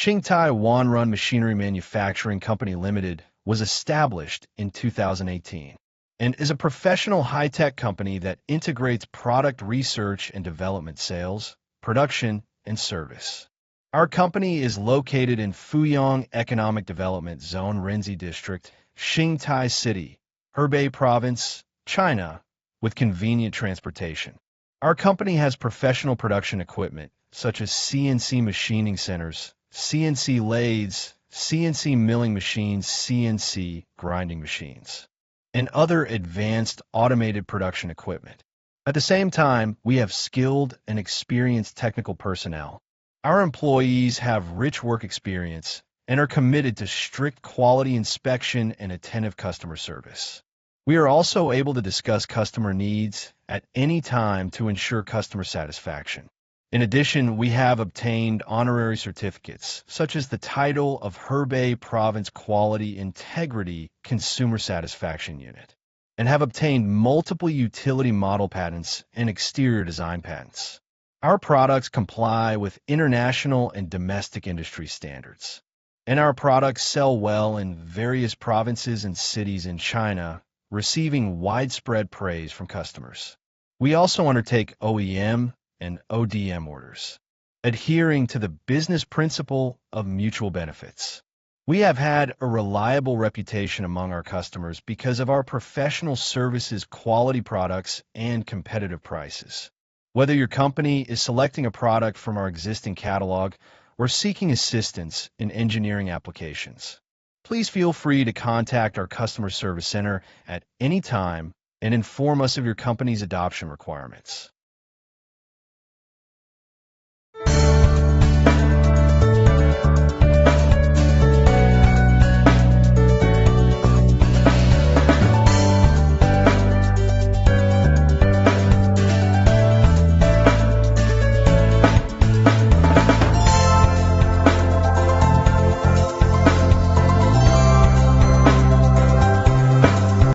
Xingtai Wanrun Machinery Manufacturing Company Limited was established in 2018 and is a professional high-tech company that integrates product research and development, sales, production, and service. Our company is located in Fuyang Economic Development Zone Rinzi District, Xingtai City, Hebei Province, China, with convenient transportation. Our company has professional production equipment such as CNC machining centers, CNC lathes, CNC milling machines, CNC grinding machines, and other advanced automated production equipment. At the same time, we have skilled and experienced technical personnel. Our employees have rich work experience and are committed to strict quality inspection and attentive customer service. We are also able to discuss customer needs at any time to ensure customer satisfaction. In addition, we have obtained honorary certificates, such as the title of Hebei Province Quality Integrity Consumer Satisfaction Unit, and have obtained multiple utility model patents and exterior design patents. Our products comply with international and domestic industry standards, and our products sell well in various provinces and cities in China, receiving widespread praise from customers. We also undertake OEM and ODM orders, adhering to the business principle of mutual benefits. We have had a reliable reputation among our customers because of our professional services, quality products, and competitive prices. Whether your company is selecting a product from our existing catalog or seeking assistance in engineering applications, please feel free to contact our customer service center at any time and inform us of your company's adoption requirements.